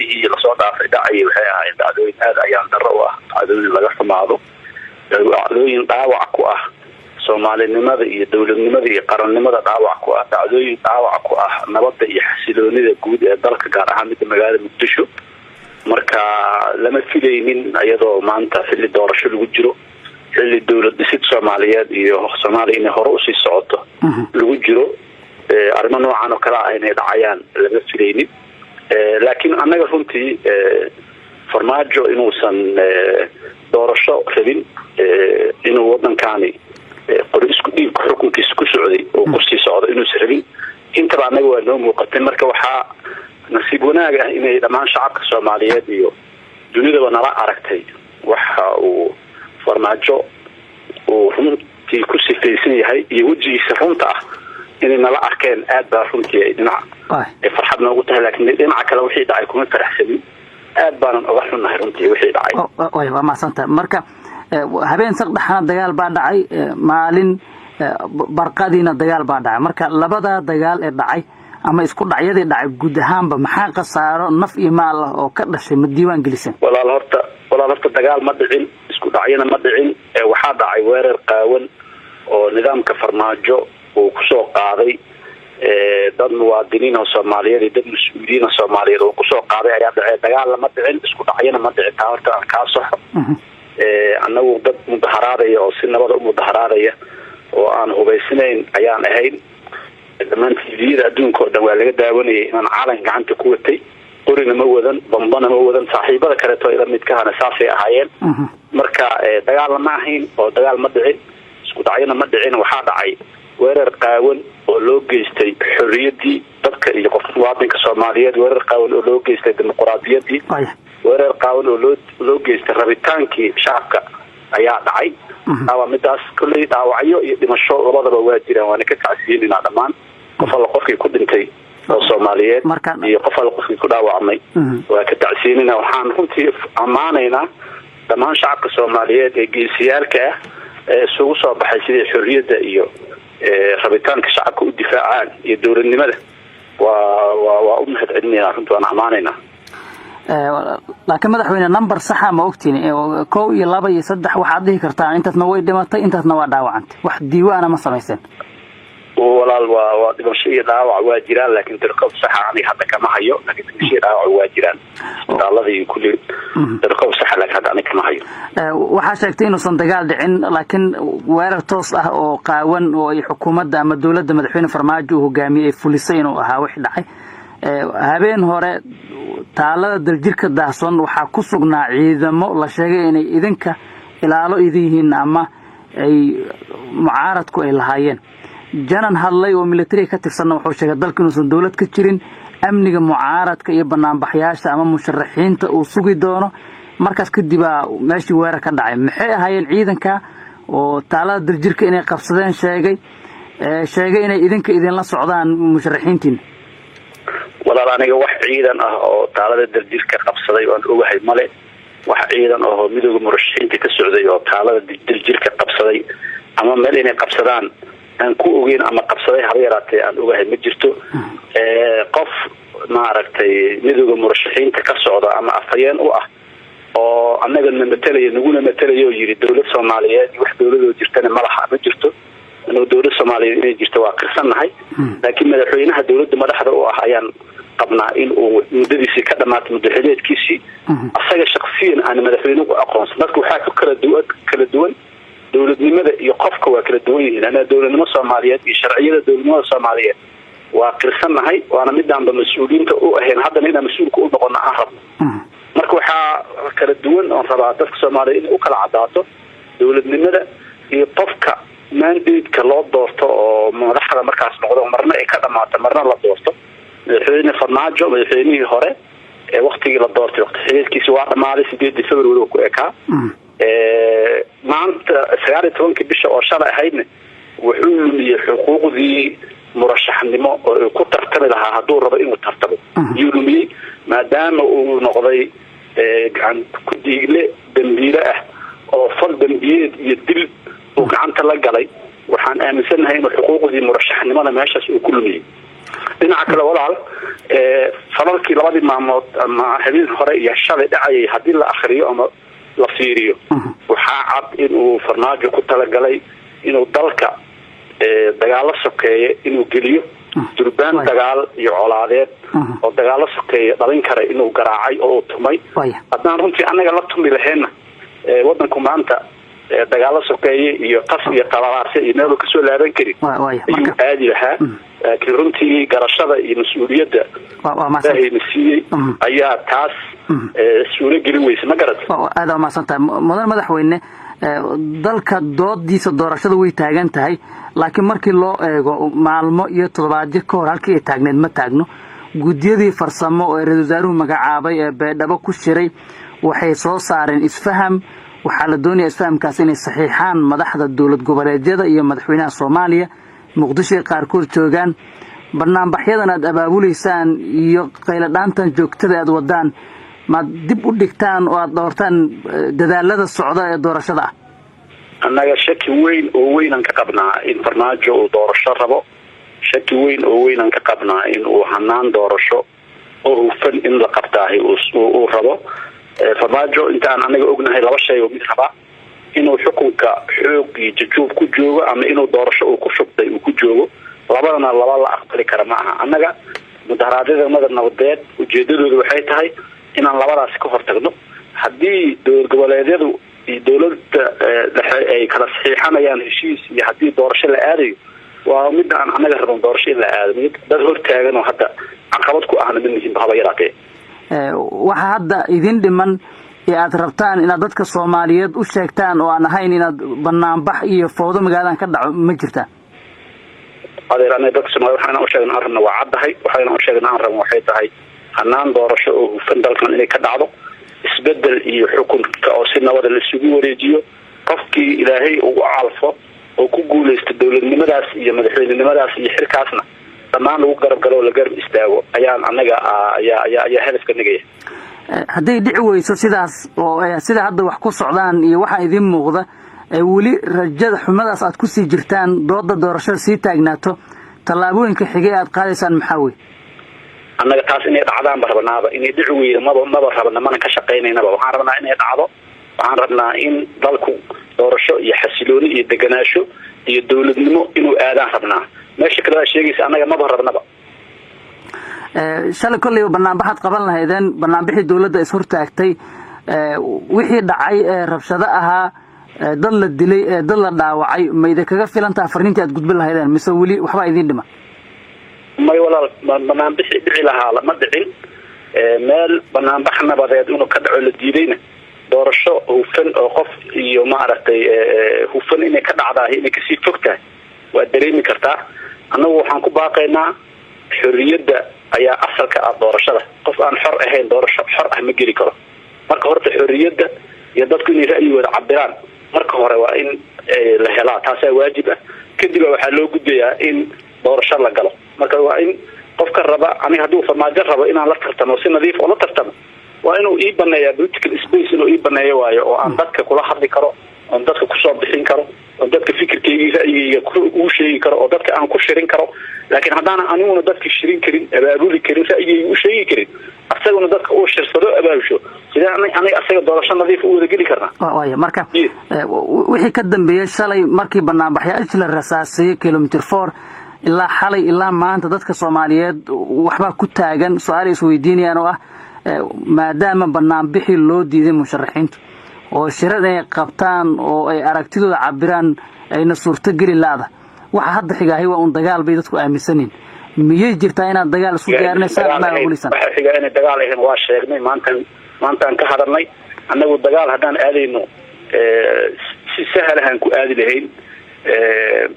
sanadihii lasoo dhaafay dhacay waxay ahayd dhacdooyin aad ayaan darro u ah, dhacdooyin laga xumaado, dhacdooyin dhaawac ku ah Soomaalinimada iyo dawladnimada iyo qarannimada dhaawac ku ah, dhacdooyin dhaawac ku ah nabadda iyo xasiloonida guud ee dalka gaar ahaan midda magaalada Muqdisho. marka lama filaynin iyadoo maanta xilli doorasho lagu jiro, xilli dawlad dhisid Soomaaliyeed iyo Soomaaliya inay hore u sii socoto lagu jiro, arrimo noocan oo kala ah inay dhacayaan lama filaynin. laakiin annaga runtii farmaajo inuusan doorasho rabin, inuu waddankaani qori isku dhiib xukunkiisa ku socday oo kursi socdo inuusan rabin, intaba annaga waa noo muuqatay. marka waxaa nasiib wanaag ah inay dhammaan shacabka Soomaaliyeed iyo dunidaba nala aragtay waxa uu farmaajo uu runtii ku sifaysan yahay iyo wejigiisa runta ah inay nala arkeen. aad baa runtii ay dhinac farxad noogu tahay, laakiin dhinaca kale wixii dhacay kuma faraxsanin, aad baanan uga xunnahay runtii wixii dhacay. waa mahadsantahay. marka habeen saqdhaxana dagaal baa dhacay, maalin barqadiina dagaal baa dhacay. marka labada dagaal ee dhacay ama isku dhacyadii dhacay guud ahaanba maxaa khasaaro naf iyo maal ah oo ka dhashay ma diiwaan gelisan? walaal horta dagaal ma dhicin, isku dhacyana ma dhicin. waxaa dhacay weerar qaawan oo nidaamka farmaajo uu ku soo qaaday dad muwaadiniin oo Soomaaliyeed iyo dad mas'uuliyiin oo Soomaaliyeed oo ku soo qaaday ayaa dhacay. dagaal lama dhicin, isku dhacyana ma dhicin. taa horta aan ka saxo. annagu dad mudaharaadaya oo si nabad u mudaharaadaya oo aan hubaysnayn ayaan ahayn. dhammaan TV-da adduunka oo dhan waa laga daawanayay inaan calan gacanta ku watay, qorina ma wadan, bambana ma wadan, saaxiibada kaleeto ila midkahana saasay ahaayeen. marka dagaal lama ahayn oo dagaal ma dhicin, isku dhacyana ma dhicin. waxaa dhacay weerar qaawan oo loo geystay xorriyaddii dadka iyo qofka muwaadinka Soomaaliyeed, weerar qaawan oo loo geystay dimuqraadiyaddii, weerar qaawan oo loo geystay rabitaankii shacabka ayaa dhacay. waa midaas kulley dhaawacyo iyo dhimasho labadaba waa jiraan, waana ka tacsiyeynaa dhammaan qof alla qofkii ku dhintay oo Soomaaliyeed iyo qof alla qofkii ku dhaawacmay waa ka tacsiyeynaa. waxaan runtii ammaanaynaa dhammaan shacabka Soomaaliyeed ee geesiyaalka ah ee isugu soo baxay sidii xorriyadda iyo rabitaanka shacabka u difaacaan iyo dawladnimada. waa u mahadcelinaynaa, runtii waan ammaanaynaa. laakiin madaxweyne number saxa ma ogtiin 1 iyo 2 iyo 3 waxaad dhihi kartaa intaasna way dhimatay intaasna waa dhaawacantay, wax diiwaana ma samayseen? walaal waa dhimasho iyo dhaawac waa jiraan, laakiin tirqob saxa aniga hadda kama hayo. laakiin dhimasho iyo dhaawac waa jiraan isbitaaladii kulli, tirqob saxa laakiin hadda aniga kama hayo. waxaa sheegtay inuusan dagaal dhicin, laakiin weerar toos ah oo qaawan oo ay xukuumadda ama dawladda madaxweyne farmaajo uu hogaamiyey fulisay inuu ahaa wixii dhacay. habeen hore taalada daljirka daahson waxaa ku sugnaa ciidamo la sheegay inay idinka ilaalo idin yihiin ama ay mucaaradku ay lahaayeen. janan hadlay oo military ka tirsan wuxuu sheegay dalka inuusan dawlad ka jirin, amniga mucaaradka iyo banaanbaxyaasha ama musharaxiinta uu sugi doono. markaas kadib meeshii weerar ka dhacay. maxay ahaayeen ciidanka oo taalada daljirka inay qabsadeen sheegay inay idinla socdaan musharaxiintiin? walaal aniga wax ciidan ah oo taalada daljirka qabsaday waan ogahay male. wax ciidan oo midowga murashaxiinta ka socday oo taalada daljirka qabsaday ama meel inay qabsadaan aan ku ogeyn ama qabsaday haba yaraatee aan ogahay ma jirto. qof maaragtay midowga murashaxiinta ka socda ama afhayeen u ah oo annaga naguna matalayo yiri dawlad Soomaaliyeed wax dawladoo jirtana ma laha ma jirto. inuu dawlad Soomaaliyeed inay jirto waa qirsanahay, laakiin madaxweynaha dawladda madaxda u ah ayaan qabnaa in uu muddadiisii ka dhamaato muddaxileedkiisii. asaga shakhsiyan aan madaxweynuhu aqoonsan. dadku waxaa ku kala duwan dawladnimada iyo qofka waa kala duwan yihiin. ana dawladnimo Soomaaliyeed iyo sharciyada dawladnimada Soomaaliyeed waa qirsanahay, waana midaanba mas'uuliyiinta u ahayn haddana inaan mas'uulka u noqono aan rabno. marka waxaa kala duwan oon rabaa dadka Soomaaliyeed in u kala cadaato dawladnimada iyo qofka mandate-ka loo doorto oo madaxda markaas noqdo, marna ay ka dhamaato marna la doorto. madaxweyne farmaajo madaxweynihii hore ee waqtigii la doortay waqti xilkiisa waa dhamaaday 8 February oo ku ekaa. maanta 19 bisha oo shalay ahaydna wuxuu lumiyay xuquuqdii murashaxnimo oo ku tartami lahaa hadduu rabo inuu tartamo. yuu lumiyay maadaama uu noqday gacan ku diigle dambiile ah oo fal dambiyeed iyo dil uu gacanta la galay. waxaan aaminsanahay inuu xuquuqdii murashaxnimada meeshaas uu ku lumiyay. dhinaca kale walaal falalkii labadii maalmood ama habeen hore iyo shalay dhacayay haddii la akhriyo ama la fiiriyo waxaa cad inuu farmaajo ku talagalay inuu dalka dagaalo sokeeye inuu geliyo durbaan dagaal iyo colaadeed oo dagaalo sokeeye dhalin kara inuu garaacay oo uu tumay haddaan runtii annaga la tumi lahayna wadanku maanta dagaalo sokeeye iyo qas iyo qalalaase iyo meel kasoo laaban karin ayuu aadi lahaa laakiin runtii garashada iyo mas-uuliyadda ilaahayna siiyey ayaa taas suuro gelin weysa ma garat aada waa mahadsantahay mudan madaxweyne dalka doodiisa doorashada way taagan tahay laakiin markii loo eego maalmo iyo toddobaadyo ka hor halkii ay taagneed ma taagno guddiyadii farsamo oo ra-iisul wasaaruhu magacaabay ee beedhabo ku shiray waxay soo saareen isfaham waxaa la doonayaa isfahamkaas inay saxiixaan madaxda dowlad goboleedyada iyo madaxweynaha Soomaaliya muqdisho qaarkood joogaan barnaamijyadan aad abaabuleysaan iyo qaylo dhaantan joogtada aad wadaan ma dib u dhigtaan oo aad doortaan dadaalada socda ee doorashada ah annaga shaki weyn oo weyn ka qabnaa in farmaajo uu doorasho rabo shaki weyn oo weyn ka qabnaa in uu hanaan doorasho oo hufan in la qabtaahay uu rabo farmaajo intaan anaga ognahay laba shay oo mid raba inuu xukunka xoog iyo jajuub ku joogo ama inuu doorasho uu ku shubtay uu ku joogo labadana laba la aqbali kara ma aha annaga mudaharaadyada nabadeed ujeedadoodu waxay tahay inaan labadaas ka hortagno haddii dowlad goboleedyadu iyo dowladda dhexe ay kala saxiixanayaan heshiis iyo haddii doorasho la aadayo waa mid aan annaga rabon doorasho in la aado mid dad hortaagan oo hadda caqabad ku ahna midnihiinba haba yaraatee waxa hadda idin dhiman ee aad rabtaan inaad dadka Soomaaliyeed u sheegtaan oo aan ahayn inaad banaanbax iyo fowdo magaaladan ka dhaco ma jirtaa adeerana dadka Soomaaliyeed waxaan u sheegnaa arrin waa caddahay waxaan u sheegnaa aan rabno waxay tahay hanaan doorasho oo hufan dalkan inay ka dhacdo isbedel iyo xukunka oo si nabad la isugu wareejiyo qofkii ilaahay uu calfo oo ku guuleysto dowladnimadaas iyo madaxweynenimadaas iyo xilkaasna dhammaan lagu garab galo la garab istaago ayaan anaga ayaa hadafka nagaya haddii dhici weyso sidaas oo sida hadda wax ku socdaan iyo waxa idin muuqda weli rajada xumadaas aad ku sii jirtaan dooda doorashada sii taagnaato tallaabooyinka xigay aad qaadaysaan maxaa weey annaga taas inay dhacdaan barnaaba inay dhici weydo maba rabna mana ka shaqeynaynaba waxaan rabnaa inay dhacdo waxaan rabnaa in dalku doorasho iyo xasilooni iyo deganaansho iyo dowladnimo inuu aadaan rabnaa meesha kale sheegaysa annaga maba rabnaba shalay kulli barnaamijyada qaban lahaydeen barnaamijyada dawladda is hortaagtay wixii dhacay rabshado ahaa dad la dilay dad la dhaawacay ma idin kaga filantaa fariintii aad gudbin lahaydeen mise weli waxba idin dhima may walaal barnaamijyada dhici lahaa lama dhicin meel barnaamij nabadeed inuu ka dhaco la diidayna doorasho hufan oo qof iyo maaragtay hufan inay ka dhacdaa inay ka sii fogtahay waa dareemi kartaa annagu waxaan ku baaqaynaa xorriyadda ayaa asalka ah doorashada qof aan xor ahayn doorasho xor ah ma geli karo marka horta xorriyadda iyo dadku inay ra'yigooda cabiraan marka hore waa in la helaa taas waajib ah kadib waxaa loo gudbayaa in doorasho la galo marka waa in qofka raba aniga hadduu farmaajo rabo inaan la tartamo si nadiif oo la tartamo waa inuu ii baneeyaa political space inuu ii baneeyo waayo oo aan dadka kula hadli karo oo dadka ku soo bixin karo oo dadka fikirkeyga ra'yigeyga ku sheegi karo oo dadka aan ku shirin karo laakiin haddana aniguna dadka shirin karin abaabuli karin ra'yigeyga u sheegi karin asaguna dadka uu shirsado abaabusho sidee aniga asaga doorasho nadiif u wada geli karnaa waayo marka wixii ka dambeeyay shalay markii barnaamijyo la rasaasay kilometer 4 ilaa xalay ilaa maanta dadka Soomaaliyeed waxba ku taagan su'aal is weydiinayaan oo ah maadaama barnaamijyo loo diiday musharaxiintu oo shirad ay qabtaan oo ay aragtidooda cabiraan ayna suurto gali laada waxa hadda xigaahay waa un dagaal bay dadku aaminsaneen miyay jirtaa inaad dagaal isku diyaarinaysaan ama walisan waxa xigaa in dagaal ahayn waa sheegnay maantaan ka hadalnay annagu dagaal hadaan aadayno si sahal ahaan ku aadi lahayn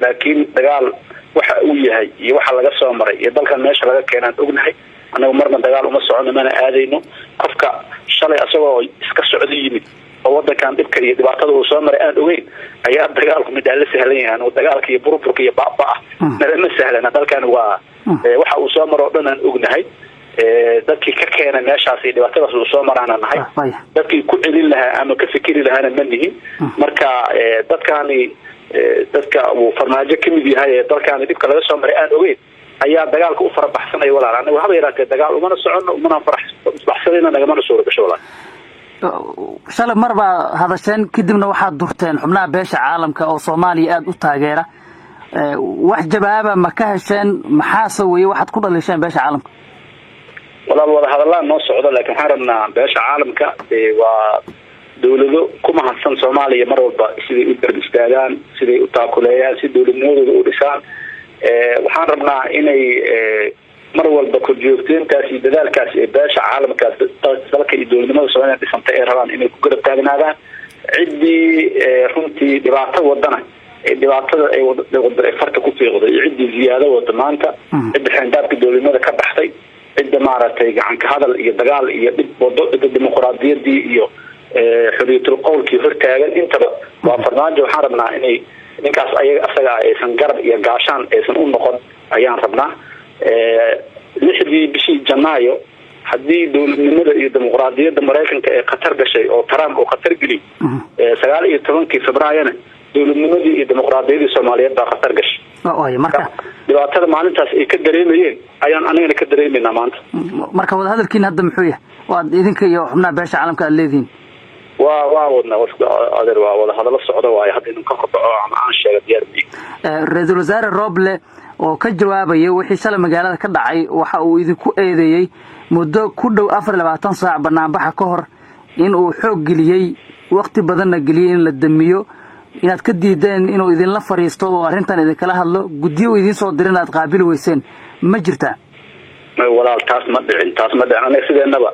laakiin dagaal waxa uu yahay iyo waxa laga soo maray iyo dalkan meesha laga keenaan ognahay annagu marna dagaal uma socono mana aadayno qofka shalay asagoo iska socdo yimid oo wadankan dhibka iyo dhibaatada uu soo maray aan ogeyn ayaa dagaalku mid la sahlan yahay oo dagaalka iyo burburka iyo baaba ma sahlana dalkan waa waxa uu soo maro dhan aan ognahay dadkii ka keenay meeshaas iyo dhibaatadaas uu soo maraana nahay dadkii ku celin lahaa ama ka fikiri lahaana ma nihin marka dadka uu farmaajo kamid yahay dalkan dhibka laga soo maray aan ogeyn ayaa dagaalka u farabaxsanaya walaal anagu haba yaraatee dagaal umana socono umana faraxsanayna nagamana soo gasho walaal shalay marba hadasheen kadibna waxaad durteen xubnaha beesha caalamka oo Soomaaliya aad u taageera wax jawaaba ma ka hesheen maxaa saway waxaad ku dhaliseen beesha caalamka walaal wada hadallaan noo socdo laakiin waxaan rabnaa beesha caalamka waa dawlado ku mahadsan Soomaaliya mar walba siday u garab istaagaan siday u taakuleeyaan si dawladnimadooda u dhisaan waxaan rabnaa inay mar walba ku joogteentaas iyo dadaalkaas ee beesha caalamka dalka iyo dawladnimada Soomaaliya dhisanta ay rabaan inay ku garab taagnaadaan cidii runtii dhibaato wadana dhibaatada ay wada farta ku fiiqday cidii ziyaado wada maanta cidii xandaabka dawladnimada ka baxday cidda maaragtay gacan ka hadal iyo dagaal iyo dib wado dimuqraadiyadii iyo xuriyatul qowlkii hortaagan intaba waa farmaajo waxaan rabnaa inay ninkaas asaga aysan garab iyo gaashaan aysan u noqon ayaan rabnaa 6 bishii Janaayo haddii dawladnimada iyo dimuqraadiyadda Mareykanka ee Qatar gashay oo Trump oo Qatar geli 19 Febraayo dawladnimadii iyo dimuqraadiyadda Soomaaliyeed baa Qatar gashay marka dhibaatada maalintaas ay ka dareemayeen ayaan anagana ka dareemeynaa maanta marka wada hadalkiin hadda muxuu yahay waa idinka iyo xubnaha beesha caalamka aad leedihiin waa wadna adeer waa wada hadallo socdo waaye hadda inuu ka horbaco ama aan sheego diyaarbi Ra'iisul Wasaare Roble oo ka jawaabay wixii shalay magaalada ka dhacay waxa uu idinku eedeeyay muddo ku dhow 24 saac banaanbaxa ka hor in uu xoog geliyay waqti badanna geliyay in la damiyo inaad ka diideen inuu idin la fariisto oo arrintan idin kala hadlo gudiyo idin soo dirin aad qaabil weyseen ma jirtaa walaal taas ma dhicin anaga sideenaba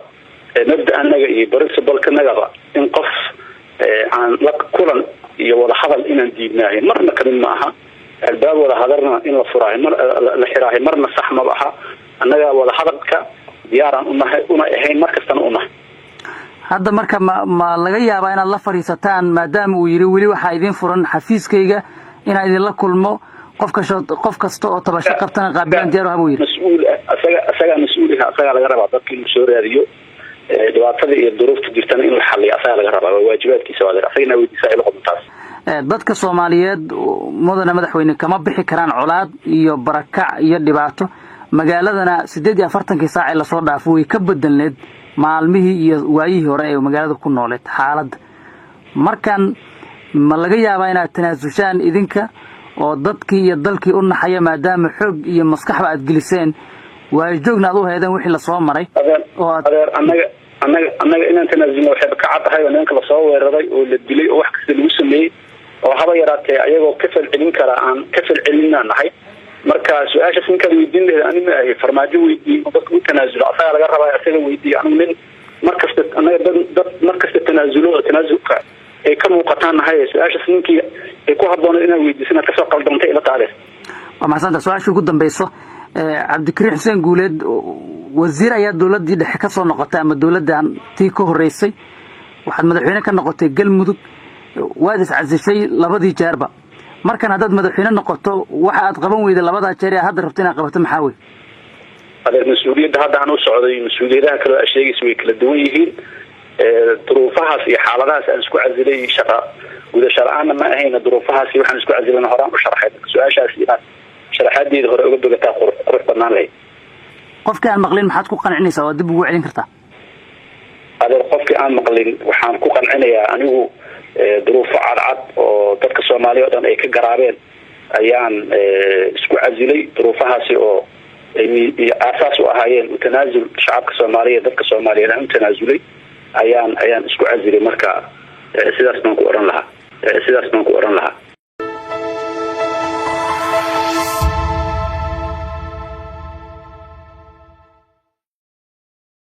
nabda anaga iyo principalka nagaba in qof aan la kulan iyo wada hadal inaan diidnaahay marna kalin ma aha albaab wada hadalna in la furaahay mar la xiraahay marna sax ma aha anaga wada hadalka diyaaran una ahayn markastana una hadda marka ma laga yaabaa inaad la fariisataan maadaama uu yiri wali waxa idin furan xafiiskayga inaan idin la kulmo qof kasta oo tabasho qabtana qaabilan diyaar ah buu yiri mas'uul asaga laga rabaa dadkii uu soo raadiyo dhibaatada iyo duruufta jirtana in la xalliyo asaga laga rabaa waajibaadkiisa waa asagana weydiisaa ila qodontaas dadka Soomaaliyeed mudane madaxweyne kama bixi karaan colaad iyo barakac iyo dhibaato magaaladana 48 saac la soo dhaafo way ka bedelneed maalmihii iyo waayihii hore ee magaalada ku nooleed xaaladda markan ma laga yaabaa inaad tanaasushaan idinka oo dadkii iyo dalkii u naxaya maadaama xoog iyo maskaxba aad geliseen waa joogna aad u heedeen wixii la soo maray oo adeer anaga inaan tanaasulno waxay ka cad tahay ninka la soo weeraray oo la dilay oo wax kasta lagu sameeyay oo haba yaraatee ayagoo ka falcelin kara aan ka falcelinna nahay marka su'aasha sinka weydiin leeyahay anima ay farmaajo weydiin dadku tanaasulo asaga laga rabaa asaga weydiin anigu nin markasta anaga dad markasta tanaasulka ay ka muuqataan nahay su'aasha sinkii ay ku haboon inay weydiisana ka soo qaldantay ila taariikh ma santa su'aasha ugu dambayso Cabdikariim Xuseen Guuleed wasiir ayaa dawladda dhexe ka soo noqotay ama dawladdan tii ka horeysay waxaad madaxweyne ka noqotay Galmudug waad iscasishay labadii jeerba markan hadad madaxweyne noqoto waxa aad qaban weyday labada jeer ee hadda rabto inaad qabato maxaa weey adeer mas'uuliyadda hadda aan u socday mas'uuliyadaha kale ee sheegaysa way kala duwan yihiin duruufahaas iyo xaaladahaas aan isku casilay shaqa gudasho la'aan ma ahayn duruufahaas waxaan isku casilay horaan u sharaxay su'aashaas inaad sharaxadeeda hore uga dogataa qurux banaan leh qofkii aan maqlin maxaad ku qancinaysaa oo dib ugu celin kartaa adeer qofkii aan maqlin waxaan ku qancinayaa anigu duruufo cadcad oo dadka Soomaaliyeed oo dhan ay ka garaabeen ayaan isku casilay duruufahaasi oo ay asaas u ahaayeen tanaasul shacabka Soomaaliyeed dadka Soomaaliyeed aan tanaasulay ayaan isku casilay marka sidaas baan ku oran lahaa